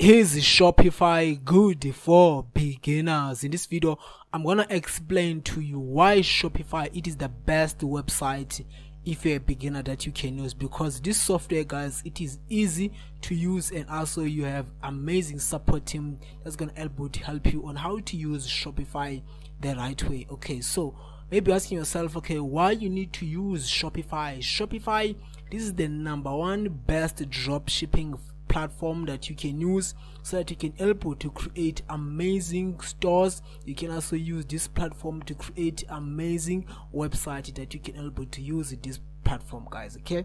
Is Shopify good for beginners? In this video, I'm gonna explain to you why Shopify it is the best website if you're a beginner that you can use, because this software, guys, it is easy to use, and also you have amazing support team that's gonna help you on how to use Shopify the right way. Okay, so maybe asking yourself, okay, why you need to use Shopify. This is the number one best drop shipping platform that you can use, so that you can help you to create amazing stores. You can also use this platform to create amazing website that you can help you to use this platform, guys. Okay,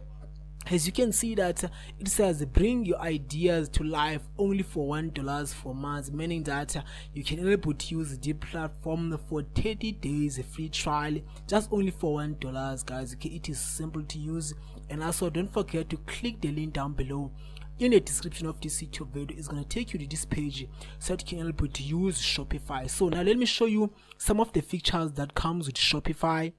as you can see that it says bring your ideas to life only for $1 for months, meaning that you can help to use the platform for 30 days free trial, just only for $1, guys. Okay, it is simple to use, and also don't forget to click the link down below in the description of this YouTube video. Is going to take you to this page so that you can help you to use Shopify. So now let me show you some of the features that comes with Shopify.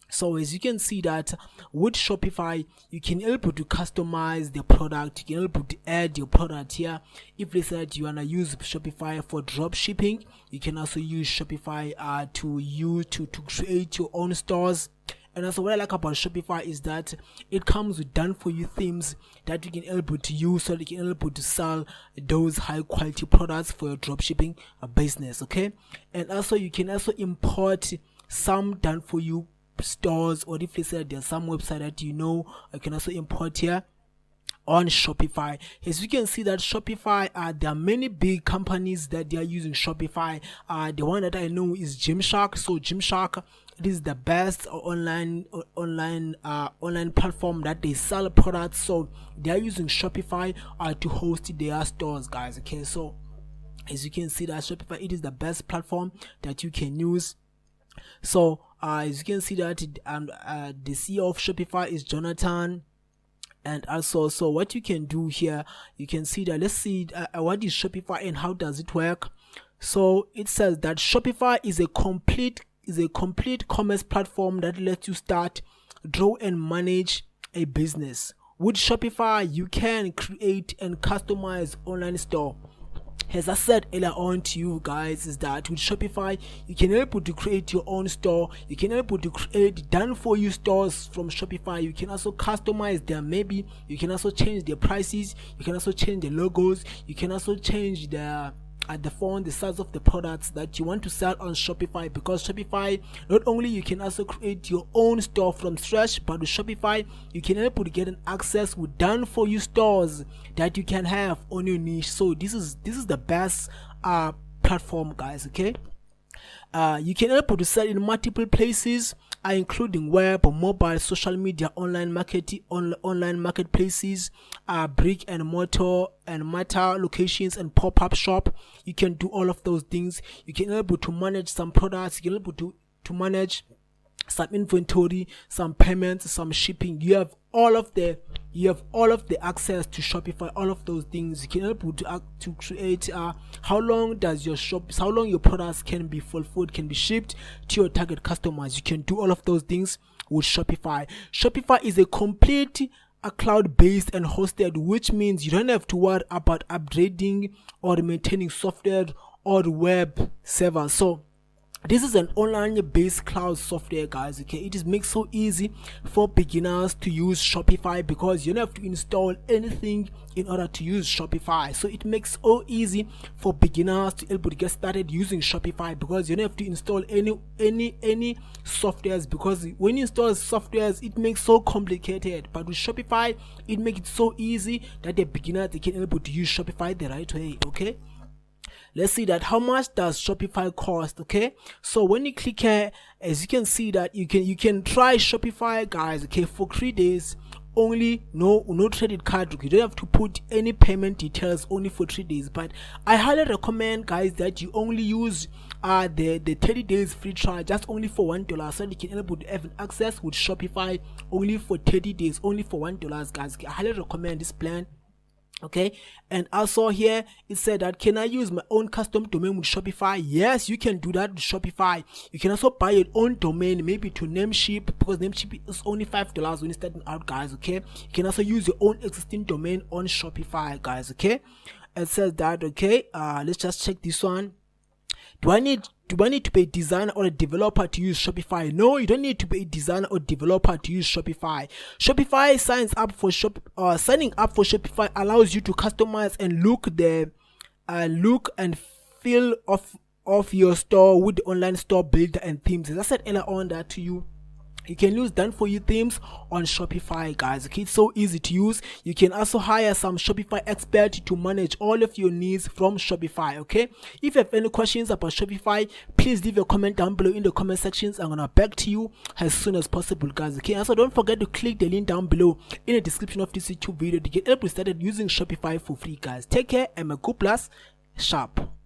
So as you can see that with Shopify, you can help you to customize the product. You can help you to add your product here. If they said you wanna use Shopify for drop shipping, you can also use Shopify to create your own stores. And also what I like about Shopify is that it comes with done for you themes that you can help you to use, so that you can help you to sell those high quality products for your dropshipping business. Okay, and also you can also import some done for you stores, or if you say there's some website that you can also import here on Shopify. As you can see that Shopify, there are many big companies that they are using Shopify. The one that I know is Gymshark. So Gymshark, it is the best online platform that they sell products. So they are using Shopify to host their stores, guys. Okay, so as you can see that Shopify, it is the best platform that you can use. So as you can see that the CEO of Shopify is Jonathan. And also, so what you can do here, you can see that, let's see what is Shopify and how does it work. So it says that Shopify is a complete commerce platform that lets you start, grow and manage a business. With Shopify, you can create and customize online store. As I said earlier on to you guys, is that with Shopify, you can help you to create your own store. You can help you to create done for you stores from Shopify. You can also customize them. Maybe you can also change the prices. You can also change the logos. You can also change the font, the size of the products that you want to sell on Shopify. Because Shopify, not only you can also create your own store from scratch, but with Shopify you can help you to get an access with done for you stores that you can have on your niche. So this is the best platform, guys. Okay, you can help you to sell in multiple places, including web, mobile, social media, online marketplaces, brick and mortar locations, and pop-up shop. You can do all of those things. You can help you to manage some products. You can help you to manage some inventory, some payments, some shipping. You have all of the access to Shopify, all of those things. You can help you to create how long your products can be fulfilled, can be shipped to your target customers. You can do all of those things with Shopify. Shopify is a complete cloud-based and hosted, which means you don't have to worry about upgrading or maintaining software or web servers. So this is an online-based cloud software, guys. Okay, it makes so easy for beginners to use Shopify, because you don't have to install anything in order to use Shopify. So it makes so easy for beginners to able to get started using Shopify, because you don't have to install any softwares, because when you install softwares it makes so complicated. But with Shopify, it makes it so easy that the beginners, they can able to use Shopify the right way. Okay, let's see that how much does Shopify cost. Okay, so when you click here, as you can see that you can try Shopify, guys. Okay, for 3 days only, no credit card. You don't have to put any payment details, only for 3 days. But I highly recommend, guys, that you only use the 30 days free trial, just only for $1, so you can able to have access with Shopify only for 30 days, only for $1, guys. I highly recommend this plan. Okay, and also here it said that, can I use my own custom domain with Shopify? Yes, you can do that with Shopify. You can also buy your own domain, maybe to Namecheap, because Namecheap is only $5 when you're starting out, guys. Okay, you can also use your own existing domain on Shopify, guys. Okay, it says that, okay, let's just check this one. Do I need to be a designer or a developer to use Shopify? No, you don't need to be a designer or developer to use Shopify. Shopify signing up for Shopify allows you to customize and look and feel of your store with the online store builder and themes. As I said earlier on that to you, you can use done for you themes on Shopify, guys. Okay, it's so easy to use. You can also hire some Shopify expert to manage all of your needs from Shopify. Okay, if you have any questions about Shopify, please leave a comment down below in the comment sections. I'm gonna back to you as soon as possible, guys. Okay, also don't forget to click the link down below in the description of this YouTube video to get started using Shopify for free, guys. Take care and may God bless. Sharp.